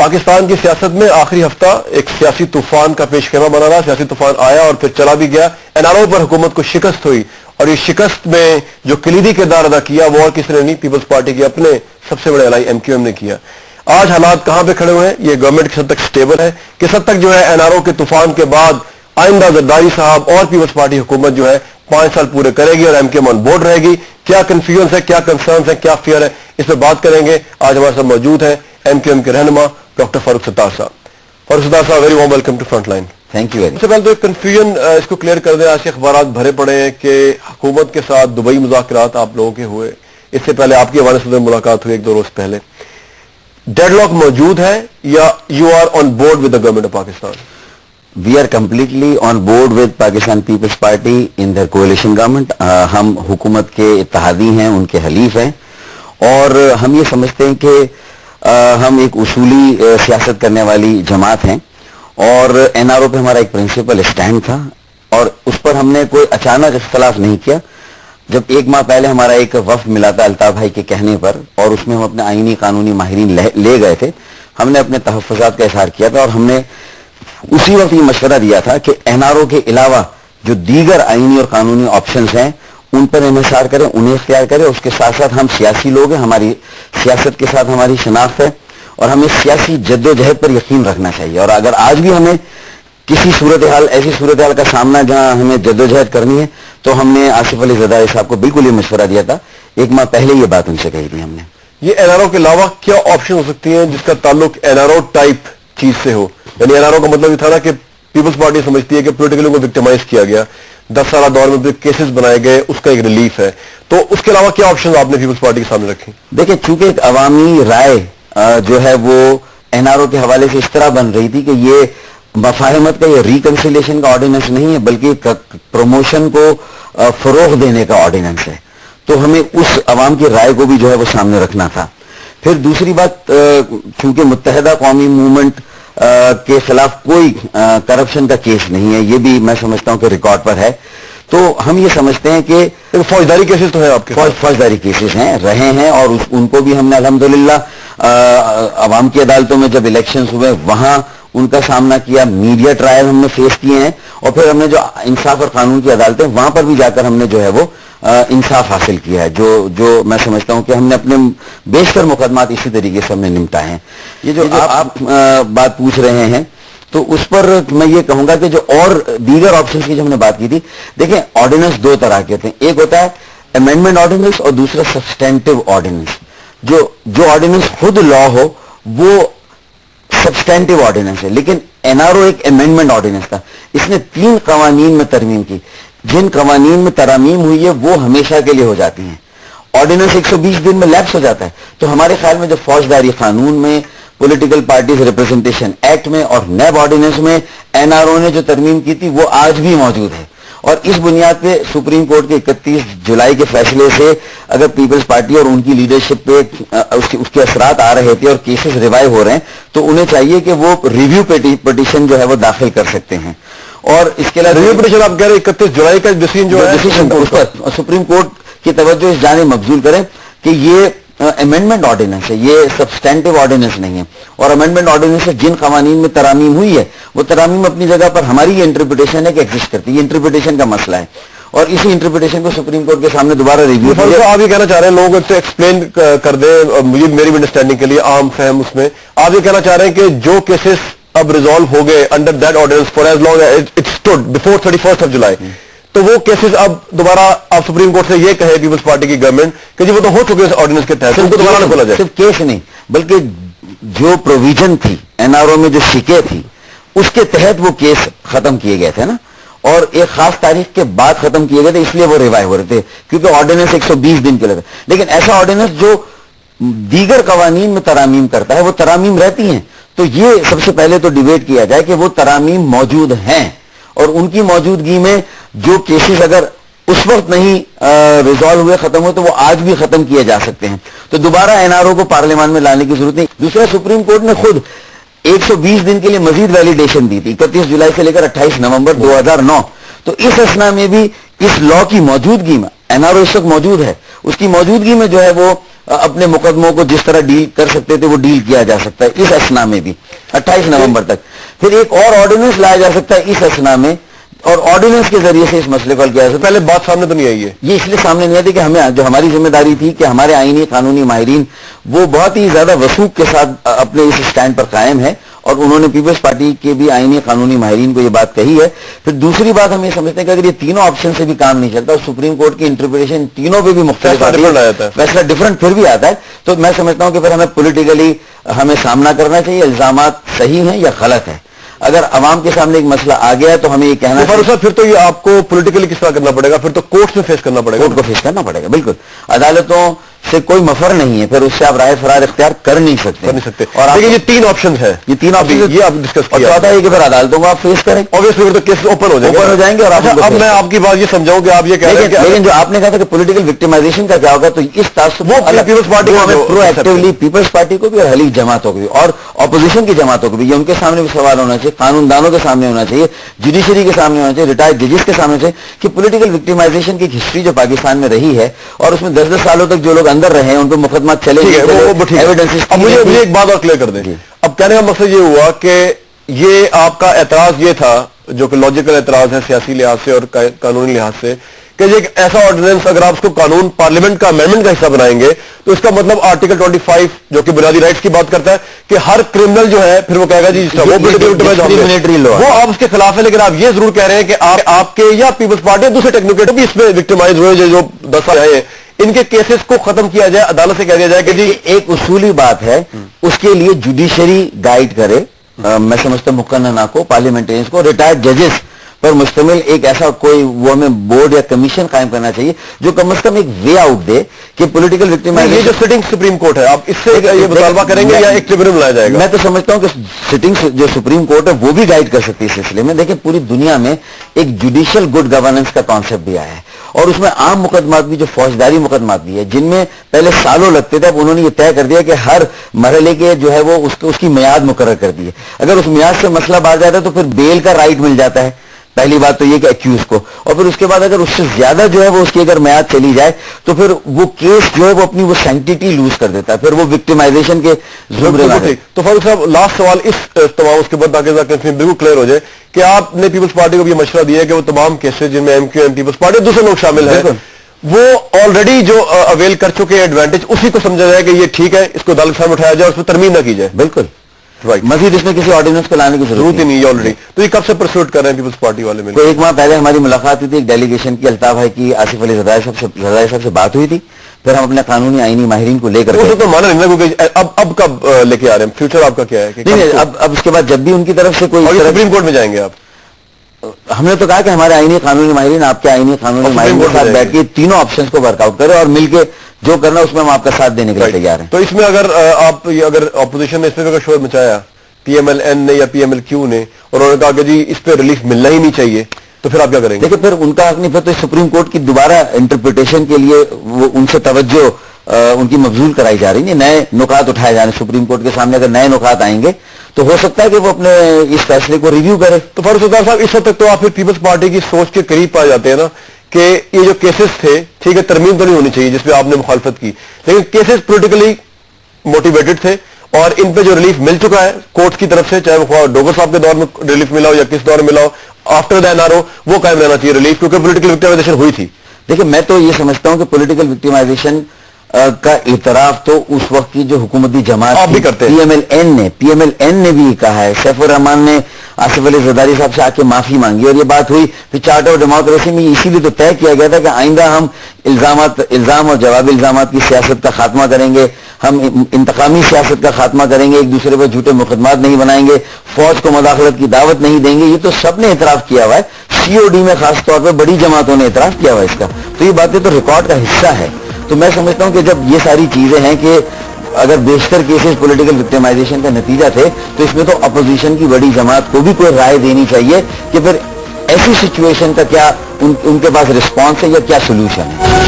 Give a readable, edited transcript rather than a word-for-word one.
پاکستان کی سیاست میں آخری ہفتہ ایک سیاسی طوفان کا پیش خیمہ بنا رہا. سیاسی طوفان آیا اور پھر چلا بھی گیا. NRO پر حکومت کو شکست ہوئی اور یہ شکست میں جو کلیدی کردار ادا کیا وہ اور کسی نے نہیں, پیپلز پارٹی کے اپنے سب سے بڑے الائی MQM نے کیا. آج حالات کہاں پہ کھڑے ہوئے ہیں؟ یہ گورنمنٹ کس حد تک سٹیبل ہے, کس حد تک جو ہے NRO کے طوفان کے بعد آئندہ زرداری صاحب اور پیپلز پارٹی حکومت جو ہے 5 سال پورے کرے گی اور MQM آن بورڈ رہے گی. کیا کنفیوژن ہے, کیا کنسرنز ہے, کیا فیئر ہے, اس پہ بات کریں گے. آج ہمارے ساتھ موجود ہیں MQM کے رہنما ڈاکٹر فاروق ستار صاحب. فاروق ستار صاحب, very warm welcome to front line. Thank you. سب سے پہلے تو ایک کنفیوژن اس کو کلیئر کر دیں. آج کے اخبارات بھرے پڑے ہیں کہ حکومت کے ساتھ دبئی مذاکرات آپ لوگوں کے ہوئے, اس سے پہلے آپ کی حوالے سے ملاقات ہوئی 1-2 روز پہلے. ڈیڈ لاک موجود ہے یا you are on board with the government of Pakistan? We are completely on board with Pakistan Peoples Party in their coalition government. ہم حکومت کے اتحادی ہیں, ان کے حلیف ہیں, اور ہم یہ سمجھتے ہیں کہ ہم ایک اصولی سیاست کرنے والی جماعت ہیں, اور NRO پہ ہمارا ایک پرنسپل اسٹینڈ تھا, اور اس پر ہم نے کوئی اچانک اختلاف نہیں کیا. جب 1 ماہ پہلے ہمارا ایک وفد ملا تھا الطاف بھائی کے کہنے پر, اور اس میں ہم اپنے آئینی قانونی ماہرین لے گئے تھے, ہم نے اپنے تحفظات کا اظہار کیا تھا, اور ہم نے اسی وقت یہ مشورہ دیا تھا کہ NRO کے علاوہ جو دیگر آئینی اور قانونی آپشنز ہیں ان پر انحصار کریں, انہیں اختیار کریں. اس کے ساتھ ساتھ ہم سیاسی لوگ ہیں, ہماری سیاست کے ساتھ ہماری شناخت ہے, اور ہمیں سیاسی جد و جہد پر یقین رکھنا چاہیے. اور اگر آج بھی ہمیں کسی صورتحال, ایسی صورتحال کا سامنا جہاں ہمیں جد و جہد کرنی ہے, تو ہم نے آصف علی زرداری صاحب کو بالکل یہ مشورہ دیا تھا. 1 ماہ پہلے یہ بات ان سے کہی تھی ہم نے. یہ NRO کے علاوہ کیا آپشن ہو سکتی ہیں جس کا تعلق NRO ٹائپ چیز سے ہو؟ یعنی NRO کا مطلب یہ تھا نا کہ پیپلز پارٹی سمجھتی ہے کہ پولیٹیکلی کو وکٹمائز کیا گیا, 10 سالہ دور میں کیسز بنائے گئے, اس کا ایک ریلیف ہے. تو اس کے علاوہ کیا آپشن آپ نے پیپلز پارٹی کے سامنے رکھی؟ دیکھیں, چونکہ ایک عوامی رائے جو ہے وہ NRO کے حوالے سے اس طرح بن رہی تھی کہ یہ مفاہمت کا, یہ ریکنسیلیشن کا آرڈیننس نہیں ہے, بلکہ پروموشن کو فروغ دینے کا آرڈیننس ہے. تو ہمیں اس عوام کی رائے کو بھی جو ہے وہ سامنے رکھنا تھا. پھر دوسری بات, چونکہ متحدہ قومی موومنٹ کے خلاف کوئی کرپشن کا کیس نہیں ہے, یہ بھی میں سمجھتا ہوں کہ ریکارڈ پر ہے, تو ہم یہ سمجھتے ہیں کہ فوجداری کیسز تو ہے آپ کے, فوجداری کیسز ہیں, رہے ہیں, اور ان کو بھی ہم نے الحمدللہ عوام کی عدالتوں میں جب الیکشنز ہوئے وہاں ان کا سامنا کیا, میڈیا ٹرائل ہم نے فیس کیے ہیں, اور پھر ہم نے جو انصاف اور قانون کی عدالتیں وہاں پر بھی جا کر ہم نے جو ہے وہ انصاف حاصل کیا ہے. جو میں سمجھتا ہوں کہ ہم نے اپنے بیشتر مقدمات اسی طریقے سے ہم نے نمٹائے ہیں. یہ جو آپ بات پوچھ رہے ہیں, تو اس پر میں یہ کہوں گا کہ جو اور دیگر آپشنز کی جو ہم نے بات کی تھی, دیکھیں آرڈیننس 2 طرح کے تھے. ایک ہوتا ہے امینڈمنٹ آرڈیننس اور دوسرا سبسٹینٹیو آرڈیننس. جو آرڈیننس خود لا ہو وہ سبسٹینٹیو آرڈیننس ہے, لیکن NRO ایک امینڈمنٹ آرڈیننس تھا. اس نے 3 قوانین میں ترمیم کی. جن قوانین میں ترامیم ہوئی ہے وہ ہمیشہ کے لیے ہو جاتی ہیں. آرڈیننس 120 دن میں لیپس ہو جاتا ہے. تو ہمارے خیال میں جو فوجداری قانون میں, پولیٹیکل پارٹیز ریپرزنٹیشن ایکٹ میں اور نیب آرڈیننس میں NRO نے جو ترمیم کی تھی وہ آج بھی موجود ہے. اور اس بنیاد پہ سپریم کورٹ کے 31 جولائی کے فیصلے سے اگر پیپلز پارٹی اور ان کی لیڈرشپ پہ اس کے اثرات آ رہے تھے اور کیسز ریوائیو ہو رہے ہیں, تو انہیں چاہیے کہ وہ ریویو پٹیشن جو ہے وہ داخل کر سکتے ہیں. اور اس کے علاوہ ریویو پٹیشن آپ کہہ رہے ہیں 31 جولائی کا ڈیسیژن جو ہے اس پر سپریم کورٹ کی توجہ اس جانب مبذول کریں کہ یہ امینڈمنٹ آرڈیننس ہے, یہ سبسٹینٹیو آرڈیننس نہیں ہے. اور امینڈمنٹ آرڈیننس سے جن قوانین میں ترامیم ہوئی ہے وہ ترامیم اپنی جگہ پر, ہماری یہ انٹرپریٹیشن ہے کہ ایگزسٹ کرتی ہے. یہ انٹرپریٹیشن کا مسئلہ ہے, اور اسی انٹرپریٹیشن کو سپریم کورٹ کے سامنے دوبارہ ریویو. آپ یہ کہنا چاہ رہے ہیں, لوگوں سے ایکسپلین کر دیں, مجھے میری انڈرسٹینڈنگ کے لیے عام فہم اس میں, آپ یہ کہنا چاہ رہے ہیں کہ جو کیسز اب ریزالو ہو گئے under that ordinance far as long as it stood before 31 جولائی, تو وہ کیسز اب دوبارہ آپ سپریم کورٹ سے یہ کہے پیپلز پارٹی کی گورنمنٹ کہ جی وہ تو ہو چکے اس آرڈیننس کے تحت, ان کو دوبارہ نہ کھولا جائے. صرف کیس نہیں بلکہ جو پروویژن تھی NRO میں, جو شکے تھی, اس کے تحت وہ کیس ختم کیے گئے تھے نا, اور ایک خاص تاریخ کے بعد ختم کیے گئے تھے, اس لیے وہ ریوائیو ہو رہے تھے, کیونکہ آرڈیننس 120 دن کے لگے. لیکن ایسا آرڈیننس جو دیگر قوانین میں ترامیم کرتا ہے وہ ترامیم رہتی ہیں, تو یہ سب سے پہلے تو ڈیبیٹ کیا جائے کہ وہ ترامیم موجود ہیں, اور ان کی موجودگی میں جو کیسز اگر اس وقت نہیں ریزالو ہوئے, ختم ہوئے, تو وہ آج بھی ختم کیے جا سکتے ہیں. تو دوبارہ NRO کو پارلیمان میں لانے کی ضرورت نہیں. دوسرا, سپریم کورٹ نے خود 120 دن کے لیے مزید ویلیڈیشن دی تھی 31 جولائی سے لے کر 28 نومبر 2009. تو اس اسنا میں بھی اس لا کی موجودگی میں NRO اس وقت موجود ہے, اس کی موجودگی میں جو ہے وہ اپنے مقدموں کو جس طرح ڈیل کر سکتے تھے وہ ڈیل کیا جا سکتا ہے اس اسنا میں بھی 28 نومبر تک. پھر ایک اور آرڈیننس لایا جا سکتا ہے اس اسنا میں اور آرڈیننس کے ذریعے سے اس مسئلے کو حل کیا جا سکتا ہے. پہلے بات سامنے تو نہیں آئی ہے. یہ اس لیے سامنے نہیں آتی کہ ہمیں جو ہماری ذمہ داری تھی کہ ہمارے آئینی قانونی ماہرین وہ بہت ہی زیادہ وثوق کے ساتھ اپنے اس اسٹینڈ پر قائم ہے اور انہوں نے پیپلز پارٹی کے بھی آئینی قانونی ماہرین کو یہ بات کہی ہے. پھر دوسری بات ہم یہ سمجھتے ہیں کہ اگر یہ تینوں آپشن سے بھی کام نہیں چلتا اور سپریم کورٹ کی انٹرپریٹیشن تینوں پہ بھی مختلف فیصلہ ڈفرنٹ پھر بھی آتا ہے تو میں سمجھتا ہوں کہ پھر ہمیں پولیٹیکلی ہمیں سامنا کرنا چاہیے الزامات صحیح ہیں یا غلط ہیں. اگر عوام کے سامنے ایک مسئلہ آ گیا ہے تو ہمیں یہ کہنا ہے پھر تو یہ آپ کو پولیٹیکلی کس طرح کرنا پڑے گا, پھر تو کورٹ میں فیس کرنا پڑے گا. کورٹ کو فیس کرنا پڑے گا بالکل. عدالتوں سے کوئی مفر نہیں ہے, پھر اس سے آپ رائے فرار اختیار کر نہیں سکتے. اور یہ تین آپشن ہے, یہ تین آپشن یہ آپ ڈسکس کیا. چوتھا ہے کہ پھر عدالتوں کو آپ فیس کریں, اوبویسلی تو کیس اوپن ہو جائیں گے. اور اب میں آپ کی بات یہ سمجھاؤں کہ آپ یہ کہہ رہے ہیں لیکن جو آپ نے کہا تھا کہ پولیٹیکل وکٹمائزیشن کا کیا ہوگا, تو اس تعصب پیپلز پارٹی کو پرو ایکٹیولی پیپلز پارٹی کو بھی اور حلیف جماعتوں کو بھی اور اپوزیشن کی جماعتوں کو بھی یہ ان کے سامنے بھی سوال ہونا چاہیے, قانون دانوں کے سامنے ہونا چاہیے, جوڈیشری کے سامنے ہونا چاہیے, ریٹائرڈ ججز کے سامنے چاہیے کہ پولیٹیکل وکٹمائزیشن کی ہسٹری جو پاکستان میں رہی ہے اور اس میں 10 سالوں تک جو لوگ اندر رہے ہیں ان پہ مقدمات چلے گئے. مجھے ایک بات اور کلیئر کر دیں. اب کہنے کا مقصد یہ ہوا کہ یہ آپ کا اعتراض یہ تھا جو کہ لاجیکل اعتراض ہے سیاسی لحاظ سے اور قانونی لحاظ سے کہ یہ ایک ایسا آرڈیننس اگر آپ اس کو قانون پارلیمنٹ کا امینڈمنٹ کا حصہ بنائیں گے تو اس کا مطلب آرٹیکل 25 جو کہ بنیادی رائٹس کی بات کرتا ہے کہ ہر کرمنل جو ہے پھر وہ کہے گا جی وہ آپ اس کے خلاف ہے. لیکن آپ یہ ضرور کہہ رہے ہیں کہ آپ کے یا پیپلز پارٹی دوسرے ٹیکنوکریٹ بھی اس میں وکٹمائز ہوئے جو 10 سال آئے ہیں ان کے کیسز کو ختم کیا جائے, عدالت سے کہہ دیا جائے کہ جی ایک اصولی بات ہے اس کے لیے جوڈیشری گائیڈ کرے. میں سمجھتا ہوں مقننہ کو, پارلیمنٹرینز کو, ریٹائرڈ ججز پر مشتمل ایک ایسا کوئی وہ ہمیں بورڈ یا کمیشن قائم کرنا چاہیے جو کم از کم ایک وے آؤٹ دے کہ پولیٹیکل وکٹمائزیشن. یہ جو سٹنگ سپریم کورٹ ہے آپ اس سے یہ مطالبہ کریں گے یا ایک ٹریبیونل بنایا جائے گا؟ میں تو سمجھتا ہوں کہ سٹنگ جو سپریم کورٹ ہے وہ بھی گائیڈ کر سکتی ہے اس سلسلے میں. دیکھیں پوری دنیا میں ایک جوڈیشل گڈ گورننس کا کانسیپٹ بھی آیا ہے اور اس میں عام مقدمات بھی جو فوجداری مقدمات بھی ہے جن میں پہلے سالوں لگتے تھے, اب انہوں نے یہ طے کر دیا کہ ہر مرحلے کے جو ہے وہ اس کی میعاد مقرر کر دی ہے. اگر اس میعاد سے مسئلہ بڑھ جاتا ہے تو پھر بیل کا رائٹ مل جاتا ہے. پہلی بات تو یہ کہ ایکیوز کو, اور پھر اس کے بعد اگر اس سے زیادہ جو ہے وہ اس کی اگر میعاد چلی جائے تو پھر وہ کیس جو ہے وہ اپنی وہ سینکٹیٹی لوز کر دیتا ہے, پھر وہ وکٹمائزیشن کے زمرے میں. تو فاروق صاحب لاسٹ سوال اس تمام اس کے بعد تاکہ بالکل کلیئر ہو جائے کہ آپ نے پیپلز پارٹی کو بھی مشورہ دیا ہے کہ وہ تمام کیسز جن میں ایم کیو ایم پیپلز پارٹی دوسرے لوگ شامل ہیں وہ آلریڈی جو اویل کر چکے ایڈوانٹیج اسی کو سمجھا جائے کہ یہ ٹھیک ہے, اس کو عدالت کے سامنے اٹھایا جائے, اس پہ ترمیم نہ کی جائے. بالکل مزید اس میں کسی آرڈیننس کو لانے کی ضرورت ہی نہیں ہے آلریڈی. تو یہ کب سے پرسوٹ کر رہے ہیں پیپلز پارٹی والے میں؟ تو ایک ماہ پہلے ہماری ملاقات ہوئی تھی, ایک ڈیلیگیشن کی, الطاف بھائی کی, آصف علی زرداری صاحب سے بات ہوئی تھی. پھر ہم اپنے قانونی آئینی ماہرین کو لے کر تو مانا نہیں کیونکہ اب کب لے کے آ رہے ہیں, فیوچر آپ کا کیا ہے؟ نہیں اب اس کے بعد جب بھی ان کی طرف سے کوئی سپریم کورٹ میں جائیں گے آپ؟ ہم نے تو کہا کہ ہمارے آئینی قانونی ماہرین آپ کے آئینی قانونی ماہرین کے ساتھ بیٹھ کے تینوں آپشنز کو ورک آؤٹ کرے اور مل کے جو کرنا اس میں ہم آپ کا ساتھ دینے کے لیے تیار ہیں. تو اس میں اگر آپ اگر اپوزیشن نے اس پہ شور مچایا پی ایم ایل این نے یا پی ایم ایل کیو نے اور انہوں نے کہا کہ جی اس پہ ریلیف ملنا ہی نہیں چاہیے, تو پھر آپ کیا کریں گے؟ دیکھیں پھر ان کا حق نہیں, پھر تو سپریم کورٹ کی دوبارہ انٹرپریٹیشن کے لیے وہ ان سے توجہ ان کی مبذول کرائی جا رہی ہے, نئے نکات اٹھائے جا رہے ہیں سپریم کورٹ کے سامنے. اگر نئے نکات آئیں گے تو ہو سکتا ہے کہ وہ اپنے اس فیصلے کو ریویو کرے. تو فاروق صدر صاحب اس حد تک تو آپ پھر پیپلز پارٹی کی سوچ کے قریب پا جاتے ہیں نا کہ یہ جو کیسز تھے ٹھیک ہے ترمیم تو نہیں ہونی چاہیے جس پہ آپ نے مخالفت کی, لیکن کیسز پولیٹیکلی موٹیویٹڈ تھے اور ان پہ جو ریلیف مل چکا ہے کورٹ کی طرف سے, چاہے وہ ڈوگر صاحب کے دور میں ریلیف ملا ہو یا کس دور میں ملا ہو, آفٹر دین آر وہ قائم رہنا چاہیے ریلیف, کیونکہ پولیٹیکل وکٹمائزیشن ہوئی تھی. دیکھیں میں تو یہ سمجھتا ہوں کہ پولیٹیکل وکٹمائزیشن کا اعتراف تو اس وقت کی جو حکومتی جماعت آپ بھی کرتے ہیں, پی ایم ایل این نے بھی کہا ہے, سیف الرحمان نے آصف علی زرداری صاحب سے آ کے معافی مانگی اور یہ بات ہوئی. پھر چارٹر آف ڈیموکریسی میں اسی لیے تو طے کیا گیا تھا کہ آئندہ ہم الزام اور جوابی الزامات کی سیاست کا خاتمہ کریں گے, ہم انتقامی سیاست کا خاتمہ کریں گے, ایک دوسرے پر جھوٹے مقدمات نہیں بنائیں گے, فوج کو مداخلت کی دعوت نہیں دیں گے. یہ تو سب نے اعتراف کیا ہوا ہے, سی او ڈی میں خاص طور پہ بڑی جماعتوں نے اعتراف کیا ہوا ہے اس کا. تو یہ باتیں تو ریکارڈ کا حصہ ہے. تو میں سمجھتا ہوں کہ جب یہ ساری چیزیں ہیں کہ اگر بیشتر کیسز پولیٹیکل وکٹمائزیشن کا نتیجہ تھے تو اس میں تو اپوزیشن کی بڑی جماعت کو بھی کوئی رائے دینی چاہیے کہ پھر ایسی سچویشن کا کیا ان کے پاس رسپانس ہے یا کیا سولوشن ہے.